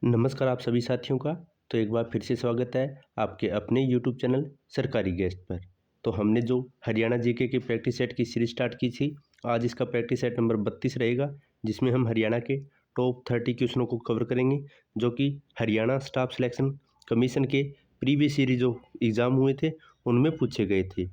नमस्कार आप सभी साथियों का। तो एक बार फिर से स्वागत है आपके अपने यूट्यूब चैनल सरकारी गेस्ट पर। तो हमने जो हरियाणा जीके की प्रैक्टिस सेट की सीरीज स्टार्ट की थी, आज इसका प्रैक्टिस सेट नंबर 32 रहेगा, जिसमें हम हरियाणा के टॉप 30 क्वेश्चनों को कवर करेंगे, जो कि हरियाणा स्टाफ सिलेक्शन कमीशन के प्रीवियस ईयर जो एग्ज़ाम हुए थे उनमें पूछे गए थे।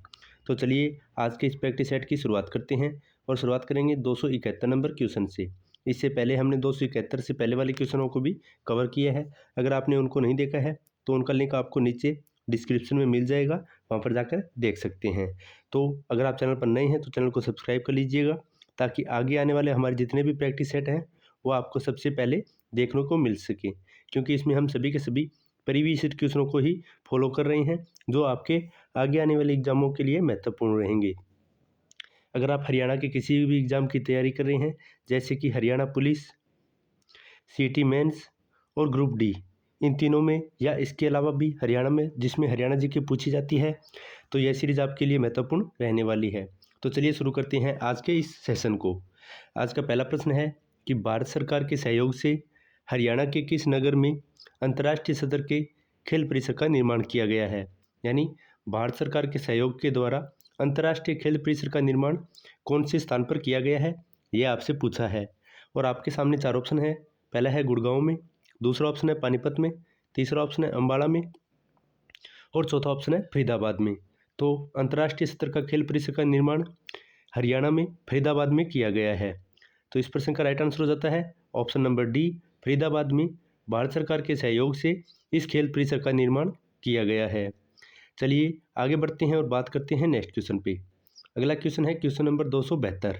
तो चलिए आज के इस प्रैक्टिस सेट की शुरुआत करते हैं और शुरुआत करेंगे 271 नंबर क्वेश्चन से। इससे पहले हमने 271 से पहले वाले क्वेश्चनों को भी कवर किया है। अगर आपने उनको नहीं देखा है तो उनका लिंक आपको नीचे डिस्क्रिप्शन में मिल जाएगा, वहाँ पर जाकर देख सकते हैं। तो अगर आप चैनल पर नए हैं तो चैनल को सब्सक्राइब कर लीजिएगा, ताकि आगे आने वाले हमारे जितने भी प्रैक्टिस सेट हैं वो आपको सबसे पहले देखने को मिल सके, क्योंकि इसमें हम सभी के सभी प्रीवियस ईयर क्वेश्चनों को ही फॉलो कर रहे हैं, जो आपके आगे आने वाले एग्जामों के लिए महत्वपूर्ण रहेंगे। अगर आप हरियाणा के किसी भी एग्ज़ाम की तैयारी कर रहे हैं, जैसे कि हरियाणा पुलिस, सीटी मेंस और ग्रुप डी, इन तीनों में या इसके अलावा भी हरियाणा में जिसमें हरियाणा जीके पूछी जाती है, तो यह सीरीज़ आपके लिए महत्वपूर्ण रहने वाली है। तो चलिए शुरू करते हैं आज के इस सेशन को। आज का पहला प्रश्न है कि भारत सरकार के सहयोग से हरियाणा के किस नगर में अंतर्राष्ट्रीय सदर के खेल परिसर का निर्माण किया गया है। यानी भारत सरकार के सहयोग के द्वारा अंतर्राष्ट्रीय खेल परिसर का निर्माण कौन से स्थान पर किया गया है, यह आपसे पूछा है। और आपके सामने चार ऑप्शन है। पहला है गुड़गांव में, दूसरा ऑप्शन है पानीपत में, तीसरा ऑप्शन है अम्बाड़ा में और चौथा ऑप्शन है फरीदाबाद में। तो अंतर्राष्ट्रीय स्तर का खेल परिसर का निर्माण हरियाणा में फरीदाबाद में किया गया है। तो इस प्रश्न का राइट आंसर हो जाता है ऑप्शन नंबर डी, फरीदाबाद में भारत सरकार के सहयोग से इस खेल परिसर का निर्माण किया गया है। चलिए आगे बढ़ते हैं और बात करते हैं नेक्स्ट क्वेश्चन पे। अगला क्वेश्चन है क्वेश्चन नंबर 272।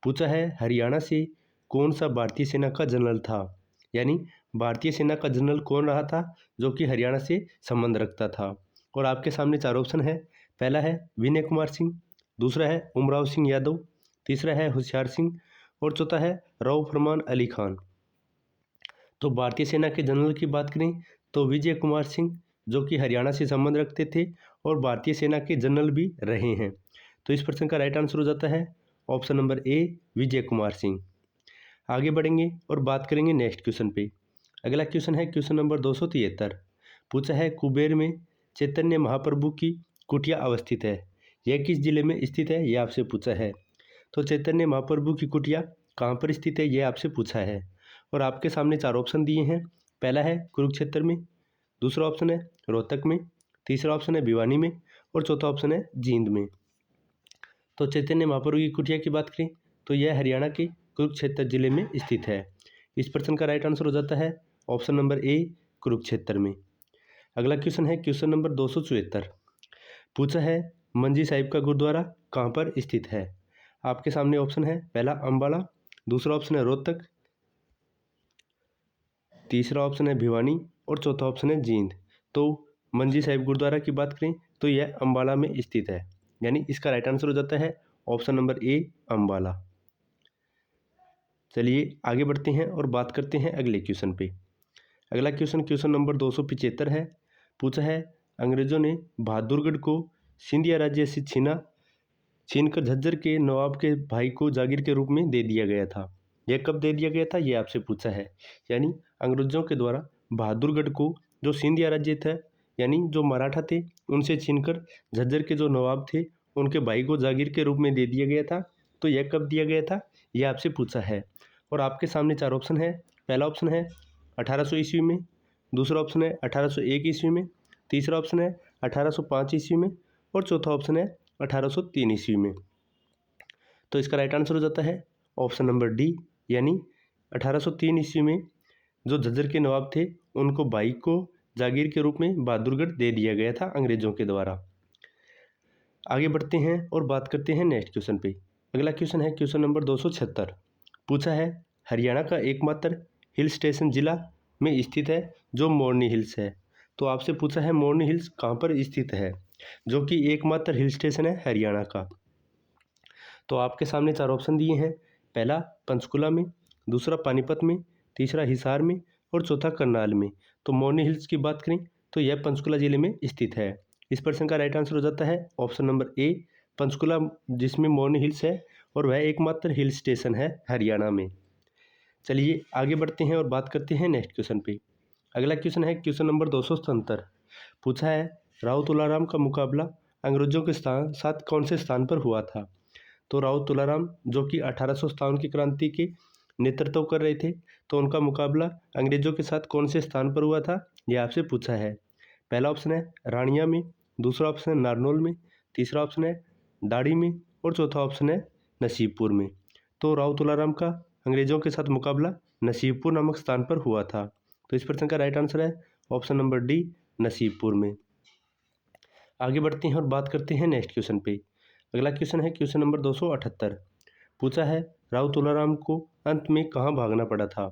पूछा है हरियाणा से कौन सा भारतीय सेना का जनरल था। यानी भारतीय सेना का जनरल कौन रहा था जो कि हरियाणा से संबंध रखता था। और आपके सामने चार ऑप्शन है। पहला है विनय कुमार सिंह, दूसरा है उमराव सिंह यादव, तीसरा है होशियार सिंह और चौथा है रऊफ फरमान अली खान। तो भारतीय सेना के जनरल की बात करें तो विजय कुमार सिंह, जो कि हरियाणा से संबंध रखते थे और भारतीय सेना के जनरल भी रहे हैं। तो इस प्रश्न का राइट आंसर हो जाता है option number A, Vijay Kumar Singh. आगे बढ़ेंगे और बात करेंगे नेक्स्ट क्वेश्चन पे। अगला क्वेश्चन है क्वेश्चन नंबर 273। पूछा है कुबेर में चैतन्य महाप्रभु की कुटिया अवस्थित है, यह किस जिले में स्थित है, यह आपसे पूछा है। तो चैतन्य महाप्रभु की कुटिया कहाँ पर स्थित है, यह आपसे पूछा है। और आपके सामने चार ऑप्शन दिए हैं। पहला है कुरुक्षेत्र में, दूसरा ऑप्शन है रोहतक में, तीसरा ऑप्शन है भिवानी में और चौथा ऑप्शन है जींद में। तो चैतन्य महाप्रभु की कुटिया की बात करें तो यह हरियाणा के कुरुक्षेत्र जिले में स्थित है। इस प्रश्न का राइट आंसर हो जाता है ऑप्शन नंबर ए, कुरुक्षेत्र में। अगला क्वेश्चन है क्वेश्चन नंबर 274। पूछा है मंजी साहिब का गुरुद्वारा कहाँ पर स्थित है। आपके सामने ऑप्शन है। पहला अम्बाड़ा, दूसरा ऑप्शन है रोहतक, तीसरा ऑप्शन है भिवानी और चौथा ऑप्शन है जींद। तो मंजी साहिब गुरुद्वारा की बात करें तो यह अम्बाड़ा में स्थित है, यानी इसका राइट आंसर हो जाता है ऑप्शन नंबर ए, अम्बाड़ा। चलिए आगे बढ़ते हैं और बात करते हैं अगले क्वेश्चन पे। अगला क्वेश्चन क्वेश्चन नंबर 275 है। पूछा है अंग्रेजों ने बहादुरगढ़ को सिंधिया राज्य से छीनकर झज्जर के नवाब के भाई को जागीर के रूप में दे दिया गया था। यह कब दे दिया गया था, यह आपसे पूछा है। यानी अंग्रेजों के द्वारा बहादुरगढ़ को, जो सिंधिया राज्य था यानी जो मराठा थे, उनसे छीनकर झज्जर के जो नवाब थे उनके भाई को जागीर के रूप में दे दिया गया था। तो यह कब दिया गया था, यह आपसे पूछा है। और आपके सामने चार ऑप्शन है। पहला ऑप्शन है 1800 ईस्वी में, दूसरा ऑप्शन है 1801 ईस्वी में, तीसरा ऑप्शन है 1805 ईस्वी में और चौथा ऑप्शन है 1803 ईस्वी में। तो इसका राइट आंसर हो जाता है ऑप्शन नंबर डी, यानी 1803 ईस्वी में जो झज्जर के नवाब थे उनको भाई को जागीर के रूप में बहादुरगढ़ दे दिया गया था अंग्रेजों के द्वारा। आगे बढ़ते हैं और बात करते हैं नेक्स्ट क्वेश्चन पे। अगला क्वेश्चन है क्वेश्चन नंबर 276। पूछा है हरियाणा का एकमात्र हिल स्टेशन जिला में स्थित है जो मोरनी हिल्स है। तो आपसे पूछा है मोरनी हिल्स कहाँ पर स्थित है, जो कि एकमात्र हिल स्टेशन है हरियाणा का। तो आपके सामने चार ऑप्शन दिए हैं। पहला पंचकुला में, दूसरा पानीपत में, तीसरा हिसार में और चौथा करनाल में। तो मोरनी हिल्स की बात करें तो यह पंचकुला जिले में स्थित है। इस प्रश्न का राइट आंसर हो जाता है ऑप्शन नंबर ए, पंचकुला, जिसमें मोरनी हिल्स है और वह एकमात्र हिल स्टेशन है हरियाणा में। चलिए आगे बढ़ते हैं और बात करते हैं नेक्स्ट क्वेश्चन पे। अगला क्वेश्चन है क्वेश्चन नंबर 277। पूछा है राव तुलाराम का मुकाबला अंग्रेजों के साथ कौन से स्थान पर हुआ था। तो राव तुलाराम जो कि 1857 की क्रांति के नेतृत्व कर रहे थे, तो उनका मुकाबला अंग्रेजों के साथ कौन से स्थान पर हुआ था, ये आपसे पूछा है। पहला ऑप्शन है रानिया में, दूसरा ऑप्शन है नारनौल में, तीसरा ऑप्शन है दाड़ी में और चौथा ऑप्शन है नसीबपुर में। तो राव तुलाराम का अंग्रेजों के साथ मुकाबला नसीबपुर नामक स्थान पर हुआ था। तो इस प्रश्न का राइट आंसर है ऑप्शन नंबर डी, नसीबपुर में। आगे बढ़ते हैं और बात करते हैं नेक्स्ट क्वेश्चन पे। अगला क्वेश्चन है क्वेश्चन नंबर 278। पूछा है राव तुलाराम को अंत में कहाँ भागना पड़ा था।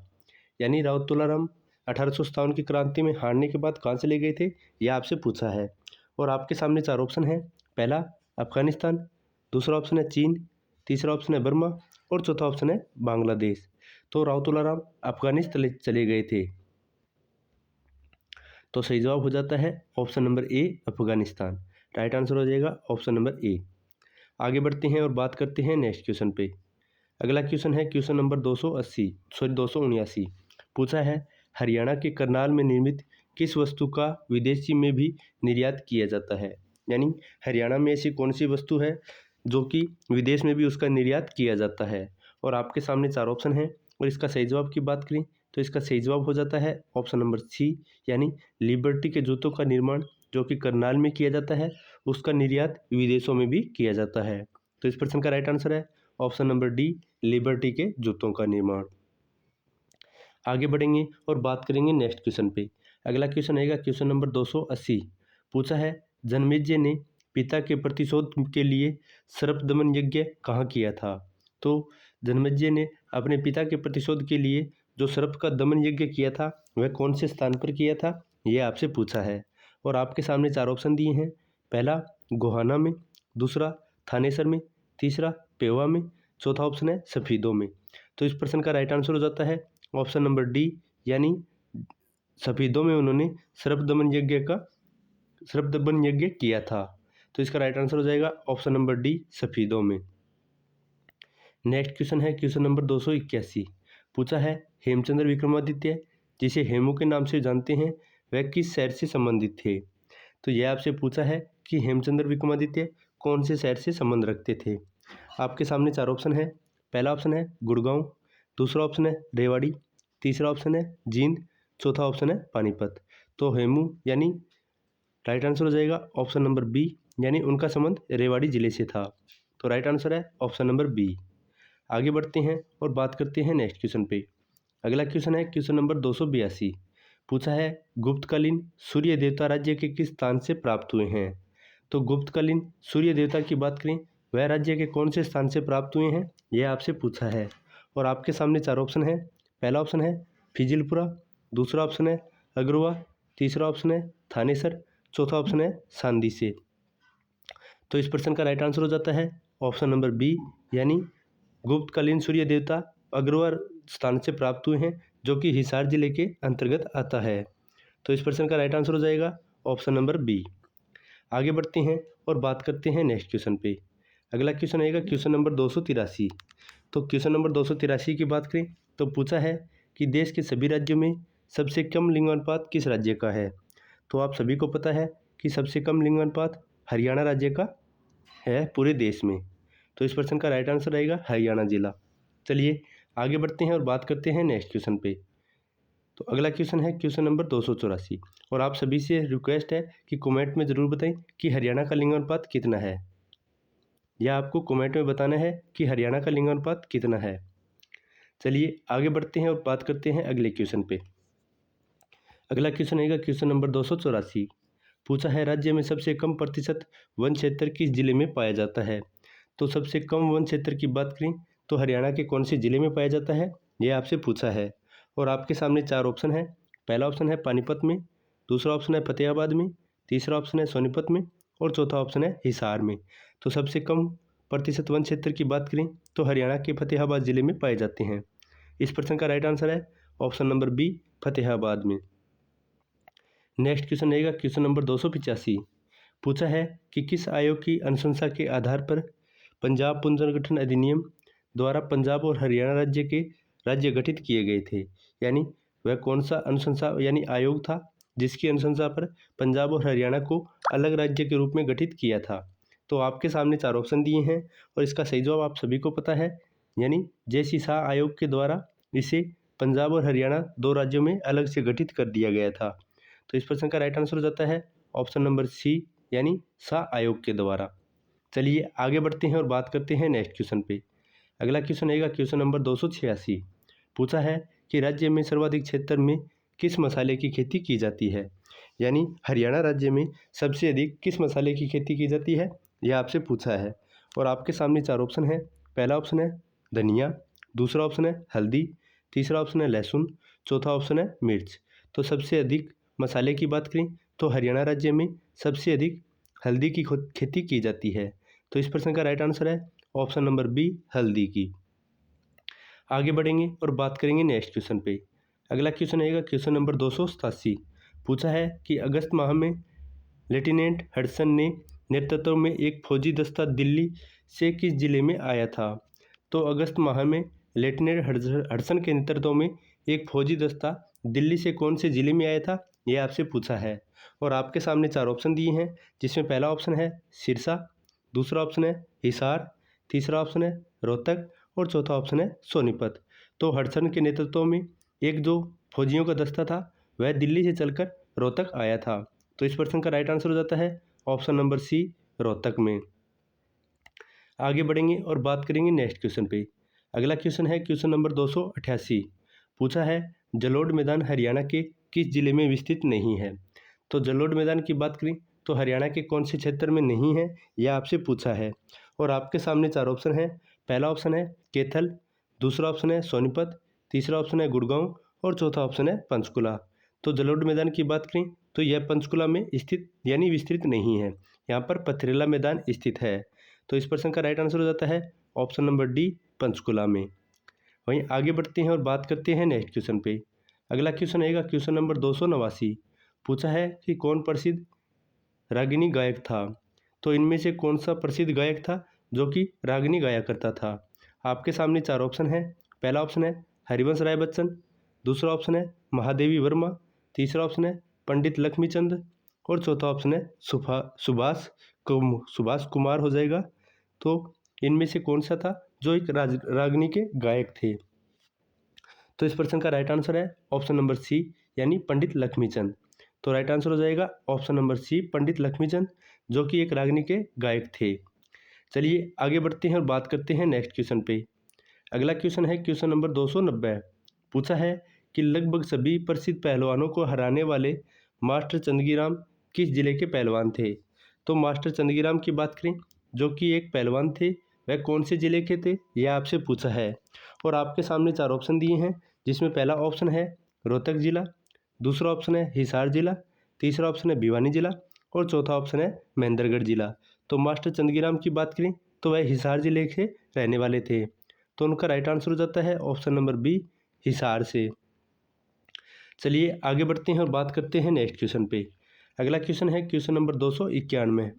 यानी राव तुलाराम 1857 की क्रांति में हारने के बाद कहाँ चले गए थे, यह आपसे पूछा है। और आपके सामने चार ऑप्शन है। पहला अफगानिस्तान, दूसरा ऑप्शन है चीन, तीसरा ऑप्शन है बर्मा और चौथा ऑप्शन है बांग्लादेश। तो राव तुलाराम अफगानिस्तान चले गए थे, तो सही जवाब हो जाता है option number A, Afghanistan. Right answer हो जाएगा ऑप्शन नंबर ए। आगे बढ़ते हैं और बात करते हैं नेक्स्ट क्वेश्चन पे। अगला क्वेश्चन है क्वेश्चन नंबर 279। पूछा है हरियाणा के करनाल में निर्मित किस वस्तु का विदेशी में भी निर्यात किया जाता है। यानी हरियाणा में ऐसी कौन सी वस्तु है जो कि विदेश में भी उसका निर्यात किया जाता है। और आपके सामने चार ऑप्शन हैं और इसका सही जवाब की बात करें तो इसका सही जवाब हो जाता है ऑप्शन नंबर सी, यानी लिबर्टी के जूतों का निर्माण जो कि करनाल में किया जाता है, उसका निर्यात विदेशों में भी किया जाता है। तो इस प्रश्न का राइट आंसर है ऑप्शन नंबर डी, लिबर्टी के जूतों का निर्माण। आगे बढ़ेंगे और बात करेंगे नेक्स्ट क्वेश्चन पे। अगला क्वेश्चन आएगा क्वेश्चन नंबर 280। पूछा है जन्मेजय ने पिता के प्रतिशोध के लिए सर्पदमन यज्ञ कहाँ किया था। तो जन्मेजय ने अपने पिता के प्रतिशोध के लिए जो सर्प का दमन यज्ञ किया था वह कौन से स्थान पर किया था, यह आपसे पूछा है। और आपके सामने चार ऑप्शन दिए हैं। पहला गोहाना में, दूसरा थानेसर में, तीसरा पेवा में, चौथा ऑप्शन है सफीदों में। तो इस प्रश्न का राइट आंसर हो जाता है ऑप्शन नंबर डी, यानी सफीदों में उन्होंने सर्पदमन यज्ञ किया था। तो इसका राइट आंसर हो जाएगा ऑप्शन नंबर डी, सफीदों में। नेक्स्ट क्वेश्चन है क्वेश्चन नंबर 281। पूछा है हेमचंद्र विक्रमादित्य जिसे हेमू के नाम से जानते हैं वह किस शहर से संबंधित थे। तो यह आपसे पूछा है कि हेमचंद्र विक्रमादित्य कौन से शहर से संबंध रखते थे। आपके सामने चार ऑप्शन है। पहला ऑप्शन है गुड़गांव, दूसरा ऑप्शन है रेवाड़ी, तीसरा ऑप्शन है जींद, चौथा ऑप्शन है पानीपत। तो हेमू यानी राइट आंसर हो जाएगा ऑप्शन नंबर बी, यानी उनका संबंध रेवाड़ी जिले से था। तो राइट आंसर है ऑप्शन नंबर बी। आगे बढ़ते हैं और बात करते हैं नेक्स्ट क्वेश्चन पे। अगला क्वेश्चन है क्वेश्चन नंबर 282। पूछा है गुप्तकालीन सूर्य देवता राज्य के किस स्थान से प्राप्त हुए हैं। तो गुप्तकालीन सूर्य देवता की बात करें वह राज्य के कौन से स्थान से प्राप्त हुए हैं, यह आपसे पूछा है। और आपके सामने चार ऑप्शन है। पहला ऑप्शन है फिजिलपुरा, दूसरा ऑप्शन है अग्रवा, तीसरा ऑप्शन है थानेसर, चौथा ऑप्शन है सांदी से। तो इस प्रश्न का राइट आंसर हो जाता है ऑप्शन नंबर बी, यानी गुप्तकालीन सूर्य देवता अग्रवा स्थान से प्राप्त हुए हैं जो कि हिसार जिले के अंतर्गत आता है। तो इस प्रश्न का राइट आंसर हो जाएगा ऑप्शन नंबर बी। आगे बढ़ते हैं और बात करते हैं नेक्स्ट क्वेश्चन पे। अगला क्वेश्चन आएगा क्वेश्चन नंबर 283। तो क्वेश्चन नंबर 283 की बात करें तो पूछा है कि देश के सभी राज्यों में सबसे कम लिंगानुपात किस राज्य का है। तो आप सभी को पता है कि सबसे कम लिंगानुपात हरियाणा राज्य का है पूरे देश में। तो इस प्रश्न का राइट आंसर रहेगा हरियाणा जिला। चलिए आगे बढ़ते हैं और बात करते हैं नेक्स्ट क्वेश्चन पे। तो अगला क्वेश्चन है क्वेश्चन नंबर 284। और आप सभी से रिक्वेस्ट है कि कमेंट में ज़रूर बताएं कि हरियाणा का लिंगानुपात कितना है, या आपको कमेंट में बताना है कि हरियाणा का लिंगानुपात कितना है। चलिए आगे बढ़ते हैं और बात करते हैं अगले क्वेश्चन पे। अगला क्वेश्चन आएगा क्वेश्चन नंबर 284। पूछा है राज्य में सबसे कम प्रतिशत वन क्षेत्र किस जिले में पाया जाता है। तो सबसे कम वन क्षेत्र की बात करें तो हरियाणा के कौन से जिले में पाया जाता है, यह आपसे पूछा है। और आपके सामने चार ऑप्शन है। पहला ऑप्शन है पानीपत में, दूसरा ऑप्शन है फतेहाबाद में, तीसरा ऑप्शन है सोनीपत में और चौथा ऑप्शन है हिसार में। तो सबसे कम प्रतिशत वन क्षेत्र की बात करें तो हरियाणा के फतेहाबाद जिले में पाए जाते हैं। इस प्रश्न का राइट आंसर है ऑप्शन नंबर बी, फतेहाबाद में। नेक्स्ट क्वेश्चन रहेगा क्वेश्चन नंबर 285। पूछा है कि किस आयोग की अनुशंसा के आधार पर पंजाब पुनर्गठन अधिनियम द्वारा पंजाब और हरियाणा राज्य के राज्य गठित किए गए थे, यानी वह कौन सा अनुशंसा यानी आयोग था जिसकी अनुशंसा पर पंजाब और हरियाणा को अलग राज्य के रूप में गठित किया था। तो आपके सामने 4 ऑप्शन दिए हैं और इसका सही जवाब आप सभी को पता है, यानी जे.सी. शाह आयोग के द्वारा इसे पंजाब और हरियाणा 2 राज्यों में अलग से गठित कर दिया गया था। तो इस प्रश्न का राइट आंसर हो जाता है ऑप्शन नंबर सी, यानी शाह आयोग के द्वारा। चलिए आगे बढ़ते हैं और बात करते हैं नेक्स्ट क्वेश्चन पे। अगला क्वेश्चन आएगा क्वेश्चन नंबर 286। पूछा है कि राज्य में सर्वाधिक क्षेत्र में किस मसाले की खेती की जाती है, यानी हरियाणा राज्य में सबसे अधिक किस मसाले की खेती की जाती है, यह आपसे पूछा है। और आपके सामने 4 ऑप्शन है। पहला ऑप्शन है धनिया, दूसरा ऑप्शन है हल्दी, तीसरा ऑप्शन है लहसुन, चौथा ऑप्शन है मिर्च। तो सबसे अधिक मसाले की बात करें तो हरियाणा राज्य में सबसे अधिक हल्दी की खेती की जाती है। तो इस प्रश्न का राइट आंसर है ऑप्शन नंबर बी, हल्दी की। आगे बढ़ेंगे और बात करेंगे नेक्स्ट क्वेश्चन पे। अगला क्वेश्चन आएगा क्वेश्चन नंबर 287। पूछा है कि अगस्त माह में लेफ्टिनेंट हडसन ने नेतृत्व में एक फौजी दस्ता दिल्ली से किस जिले में आया था। तो अगस्त माह में लेफ्टिनेंट हडसन के नेतृत्व में एक फौजी दस्ता दिल्ली से कौन से जिले में आया था, यह आपसे पूछा है। और आपके सामने 4 ऑप्शन दिए हैं, जिसमें पहला ऑप्शन है सिरसा, दूसरा ऑप्शन है हिसार, तीसरा ऑप्शन है रोहतक और चौथा ऑप्शन है सोनीपत। तो हडसन के नेतृत्व में एक जो फौजियों का दस्ता था वह दिल्ली से चलकर रोहतक आया था। तो इस प्रश्न का राइट आंसर हो जाता है ऑप्शन नंबर सी, रोहतक में। आगे बढ़ेंगे और बात करेंगे नेक्स्ट क्वेश्चन पे। अगला क्वेश्चन है क्वेश्चन नंबर 288। पूछा है जलोढ़ मैदान हरियाणा के किस जिले में विस्तृत नहीं है। तो जलोढ़ मैदान की बात करें तो हरियाणा के कौन से क्षेत्र में नहीं है, यह आपसे पूछा है। और आपके सामने 4 ऑप्शन है। पहला ऑप्शन है कैथल, दूसरा ऑप्शन है सोनीपत, तीसरा ऑप्शन है गुड़गांव और चौथा ऑप्शन है पंचकुला। तो जलोढ़ मैदान की बात करें तो यह पंचकुला में स्थित यानी विस्तृत नहीं है, यहाँ पर पथरेला मैदान स्थित है। तो इस प्रश्न का राइट आंसर हो जाता है ऑप्शन नंबर डी, पंचकुला में। वहीं आगे बढ़ते हैं और बात करते हैं नेक्स्ट क्वेश्चन पे। अगला क्वेश्चन आएगा क्वेश्चन नंबर 289। पूछा है कि कौन प्रसिद्ध रागिनी गायक था। तो इनमें से कौन सा प्रसिद्ध गायक था जो कि रागिनी गाया करता था। आपके सामने 4 ऑप्शन है। पहला ऑप्शन है हरिवंश राय बच्चन, दूसरा ऑप्शन है महादेवी वर्मा, तीसरा ऑप्शन है पंडित लक्ष्मीचंद और चौथा ऑप्शन है सुभाष कुमार हो जाएगा। तो इनमें से कौन सा था जो एक रागिनी के गायक थे। तो इस प्रश्न का राइट आंसर है ऑप्शन नंबर सी, यानी पंडित लक्ष्मीचंद। तो राइट आंसर हो जाएगा ऑप्शन नंबर सी, पंडित लक्ष्मीचंद, जो कि एक रागिनी के गायक थे। चलिए आगे बढ़ते हैं और बात करते हैं नेक्स्ट क्वेश्चन पे। अगला क्वेश्चन है क्वेश्चन नंबर 290। पूछा है कि लगभग सभी प्रसिद्ध पहलवानों को हराने वाले मास्टर चंदगीराम किस जिले के पहलवान थे। तो मास्टर चंदगीराम की बात करें जो कि एक पहलवान थे, वह कौन से जिले के थे, यह आपसे पूछा है। और आपके सामने 4 ऑप्शन दिए हैं, जिसमें पहला ऑप्शन है रोहतक जिला, दूसरा ऑप्शन है हिसार जिला, तीसरा ऑप्शन है भिवानी जिला और चौथा ऑप्शन है महेंद्रगढ़ जिला। तो मास्टर चंदगीराम की बात करें तो वह हिसार जिले के रहने वाले थे। तो उनका राइट आंसर हो जाता है ऑप्शन नंबर बी, हिसार से। चलिए आगे बढ़ते हैं और बात करते हैं नेक्स्ट क्वेश्चन पे। अगला क्वेश्चन है क्वेश्चन नंबर 291।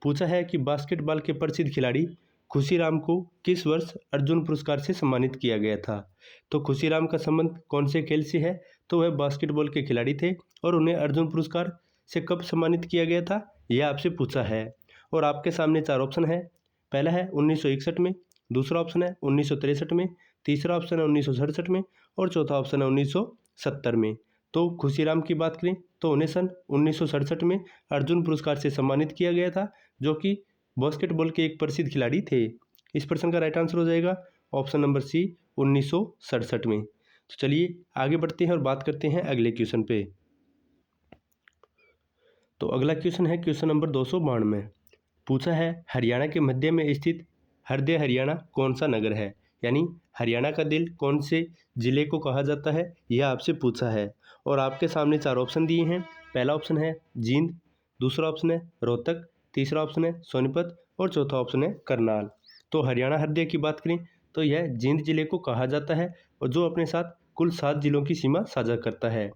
पूछा है कि बास्केटबॉल के प्रसिद्ध खिलाड़ी खुशीराम को किस वर्ष अर्जुन पुरस्कार से सम्मानित किया गया था। तो खुशीराम का संबंध कौन से खेल से है, तो वह बास्केटबॉल के खिलाड़ी थे और उन्हें अर्जुन पुरस्कार से कब सम्मानित किया गया था, यह आपसे पूछा है। और आपके सामने 4 ऑप्शन है। पहला है 1961 में, दूसरा ऑप्शन है 1963 में, तीसरा ऑप्शन है 1967 में और चौथा ऑप्शन है 1970 में। तो खुशीराम की बात करें तो उन्हें सन 1967 में अर्जुन पुरस्कार से सम्मानित किया गया था, जो कि बास्केटबॉल के एक प्रसिद्ध खिलाड़ी थे। इस प्रश्न का राइट आंसर हो जाएगा ऑप्शन नंबर सी, 1967 में। तो चलिए आगे बढ़ते हैं और बात करते हैं अगले क्वेश्चन पे। तो अगला क्वेश्चन है क्वेश्चन नंबर 292। पूछा है हरियाणा के मध्य में स्थित हृदय हरियाणा कौन सा नगर है, यानी हरियाणा का दिल कौन से जिले को कहा जाता है, यह आपसे पूछा है। और आपके सामने 4 ऑप्शन दिए हैं। पहला ऑप्शन है जींद, दूसरा ऑप्शन है रोहतक, तीसरा ऑप्शन है सोनीपत और चौथा ऑप्शन है करनाल। तो हरियाणा हृदय की बात करें तो यह जींद जिले को कहा जाता है और जो अपने साथ कुल 7 जिलों की सीमा साझा करता है।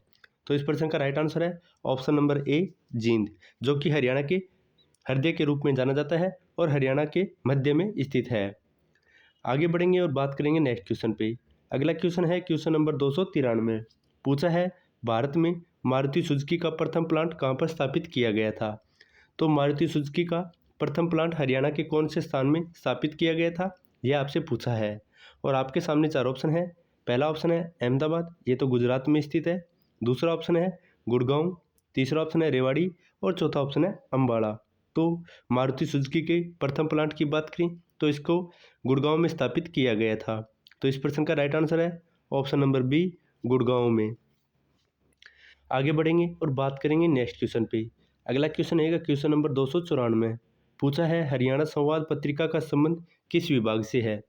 तो इस प्रश्न का राइट आंसर है ऑप्शन नंबर ए, जींद, जो कि हरियाणा के हृदय के रूप में जाना जाता है और हरियाणा के मध्य में स्थित है। आगे बढ़ेंगे और बात करेंगे नेक्स्ट क्वेश्चन पे। अगला क्वेश्चन है क्वेश्चन नंबर 293। पूछा है भारत में मारुति सुजुकी का प्रथम प्लांट कहाँ पर स्थापित किया गया था। तो मारुति सुजुकी का प्रथम प्लांट हरियाणा के कौन से स्थान में स्थापित किया गया था, यह आपसे पूछा है। और आपके सामने चार ऑप्शन है। पहला ऑप्शन है अहमदाबाद, ये तो गुजरात में स्थित है। दूसरा ऑप्शन है गुड़गांव, तीसरा ऑप्शन है रेवाड़ी और चौथा ऑप्शन है अम्बाड़ा। तो मारुति सुजुकी के प्रथम प्लांट की बात करें तो इसको गुड़गांव में स्थापित किया गया था। तो इस प्रश्न का राइट आंसर है ऑप्शन नंबर बी, गुड़गांव में। आगे बढ़ेंगे और बात करेंगे नेक्स्ट क्वेश्चन पे। अगला क्वेश्चन है क्वेश्चन नंबर 294। पूछा है हरियाणा संवाद पत्रिका का संबंध किस विभाग से है।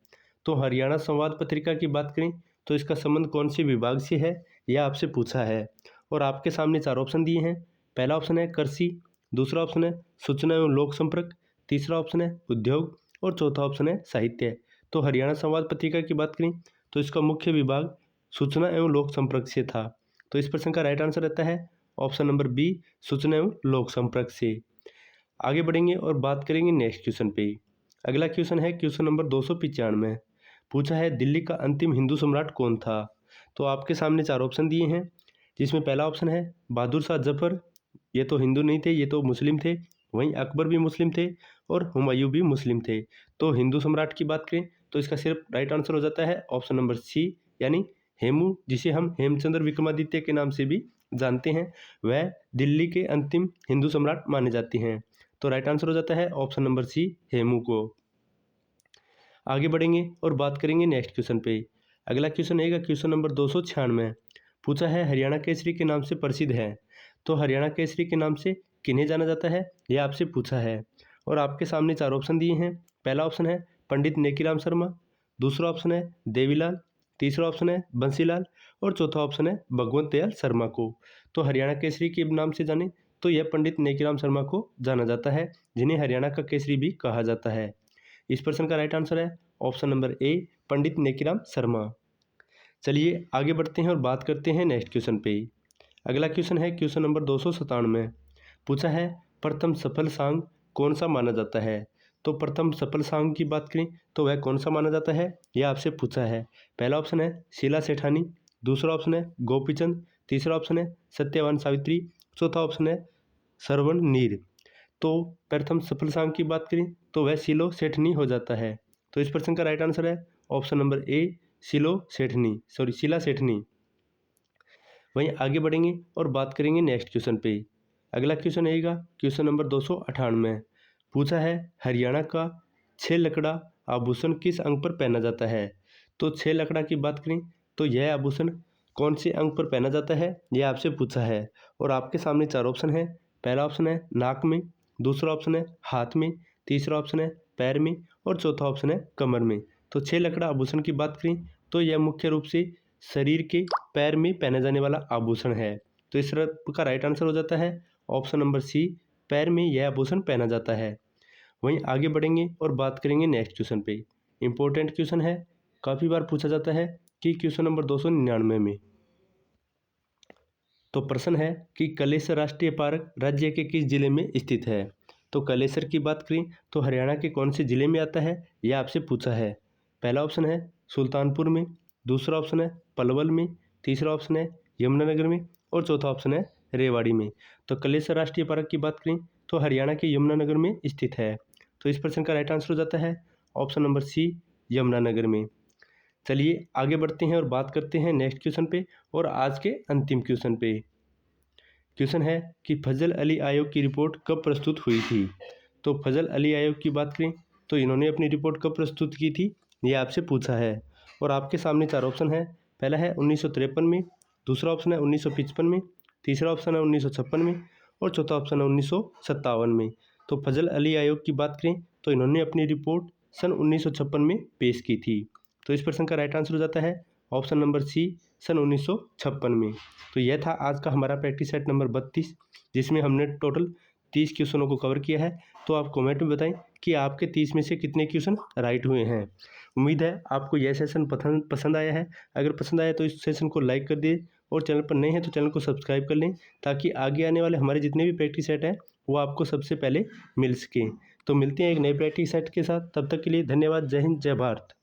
तो हरियाणा संवाद पत्रिका की बात करें तो इसका संबंध कौन से विभाग से है, यह आपसे पूछा है। और आपके सामने चार ऑप्शन दिए हैं। पहला ऑप्शन है कृषि, दूसरा ऑप्शन है सूचना एवं लोक संपर्क, तीसरा ऑप्शन है उद्योग और चौथा ऑप्शन है साहित्य। तो हरियाणा संवाद पत्रिका की बात करें तो इसका मुख्य विभाग सूचना एवं लोक संपर्क से था। तो इस प्रश्न का राइट आंसर रहता है ऑप्शन नंबर बी, सूचना एवं लोक संपर्क से। आगे बढ़ेंगे और बात करेंगे नेक्स्ट क्वेश्चन पे। अगला क्वेश्चन है क्वेश्चन नंबर 295। पूछा है दिल्ली का अंतिम हिंदू सम्राट कौन था। तो आपके सामने चार ऑप्शन दिए हैं, जिसमें पहला ऑप्शन है बहादुर शाह जफर, ये तो हिंदू नहीं थे, ये तो मुस्लिम थे। वहीं अकबर भी मुस्लिम थे और हुमायूं भी मुस्लिम थे। तो हिंदू सम्राट की बात करें तो इसका सिर्फ राइट आंसर हो जाता है ऑप्शन नंबर सी, यानी हेमू, जिसे हम हेमचंद्र विक्रमादित्य के नाम से भी जानते हैं, वह दिल्ली के अंतिम हिंदू सम्राट माने जाते हैं। तो राइट आंसर हो जाता है ऑप्शन नंबर सी, हेमू को। आगे बढ़ेंगे और बात करेंगे नेक्स्ट क्वेश्चन पे। अगला क्वेश्चन है क्वेश्चन नंबर 296। पूछा है हरियाणा केसरी के नाम से प्रसिद्ध है। तो हरियाणा केसरी के नाम से किन्हें जाना जाता है, यह आपसे पूछा है। और आपके सामने चार ऑप्शन दिए हैं। पहला ऑप्शन है पंडित नेकीराम शर्मा, दूसरा ऑप्शन है देवीलाल, तीसरा ऑप्शन है बंसीलाल और चौथा ऑप्शन है भगवंत दयाल शर्मा को। तो हरियाणा केसरी के नाम से जाने तो यह पंडित नेकीराम शर्मा को जाना जाता है, जिन्हें हरियाणा का केसरी भी कहा जाता है। इस प्रश्न का राइट आंसर है ऑप्शन नंबर ए, पंडित नेकीराम शर्मा। चलिए आगे बढ़ते हैं और बात करते हैं नेक्स्ट क्वेश्चन पे। अगला क्वेश्चन है क्वेश्चन नंबर 297। पूछा है प्रथम सफल सांग कौन सा माना जाता है। तो प्रथम सफल सांग की बात करें तो वह कौन सा माना जाता है, यह आपसे पूछा है। पहला ऑप्शन है शीला सेठानी, दूसरा ऑप्शन है गोपीचंद, तीसरा ऑप्शन है सत्यवान सावित्री, चौथा ऑप्शन है श्रवण नीर। तो प्रथम सफल सांग की बात करें तो वह शीलो सेठनी हो जाता है। तो इस प्रश्न का राइट आंसर है ऑप्शन नंबर ए, शीला सेठनी। वहीं आगे बढ़ेंगे और बात करेंगे नेक्स्ट क्वेश्चन पे। अगला क्वेश्चन रहेगा क्वेश्चन नंबर 298। पूछा है हरियाणा का 6 लकड़ा आभूषण किस अंग पर पहना जाता है। तो 6 लकड़ा की बात करें तो यह आभूषण कौन से अंग पर पहना जाता है, यह आपसे पूछा है। और आपके सामने चार ऑप्शन है। पहला ऑप्शन है नाक में, दूसरा ऑप्शन है हाथ में, तीसरा ऑप्शन है पैर में और चौथा ऑप्शन है कमर में। तो 6 लकड़ा आभूषण की बात करें तो यह मुख्य रूप से शरीर के पैर में पहने जाने वाला आभूषण है। तो इस का राइट आंसर हो जाता है ऑप्शन नंबर सी, पैर में यह आभूषण पहना जाता है। वहीं आगे बढ़ेंगे और बात करेंगे नेक्स्ट क्वेश्चन पे। इंपॉर्टेंट क्वेश्चन है, काफ़ी बार पूछा जाता है कि क्वेश्चन नंबर 299 में। तो प्रश्न है कि कलेसर राष्ट्रीय पार्क राज्य के किस जिले में स्थित है। तो कलेसर की बात करें तो हरियाणा के कौन से जिले में आता है, यह आपसे पूछा है। पहला ऑप्शन है सुल्तानपुर में, दूसरा ऑप्शन है पलवल में, तीसरा ऑप्शन है यमुनानगर में और चौथा ऑप्शन है रेवाड़ी में। तो कलेसर राष्ट्रीय पार्क की बात करें तो हरियाणा के यमुनानगर में स्थित है। तो इस प्रश्न का राइट आंसर हो जाता है ऑप्शन नंबर सी, यमुनानगर में। चलिए आगे बढ़ते हैं और बात करते हैं नेक्स्ट क्वेश्चन पे और आज के अंतिम क्वेश्चन पे। क्वेश्चन है कि फजल अली आयोग की रिपोर्ट कब प्रस्तुत हुई थी। तो फजल अली आयोग की बात करें तो इन्होंने अपनी रिपोर्ट कब प्रस्तुत की थी, ये आपसे पूछा है। और आपके सामने चार ऑप्शन है। पहला है 1953 में, दूसरा ऑप्शन है 1955 में, तीसरा ऑप्शन है 1956 में और चौथा ऑप्शन है 1957 में। तो फजल अली आयोग की बात करें तो इन्होंने अपनी रिपोर्ट सन 1956 में पेश की थी। तो इस प्रश्न का राइट आंसर हो जाता है ऑप्शन नंबर सी, सन 1956 में। तो यह था आज का हमारा प्रैक्टिस सेट नंबर 32, जिसमें हमने टोटल 30 क्वेश्चनों को कवर किया है। तो आप कमेंट में बताएं कि आपके 30 में से कितने क्वेश्चन राइट हुए हैं। उम्मीद है आपको यह सेशन पसंद आया है। अगर पसंद आया तो इस सेशन को लाइक कर दिए और चैनल पर नए हैं तो चैनल को सब्सक्राइब कर लें, ताकि आगे आने वाले हमारे जितने भी प्रैक्टिस सेट हैं वो आपको सबसे पहले मिल सकें। तो मिलते हैं एक नए प्रैक्टिस सेट के साथ, तब तक के लिए धन्यवाद। जय हिंद, जय भारत।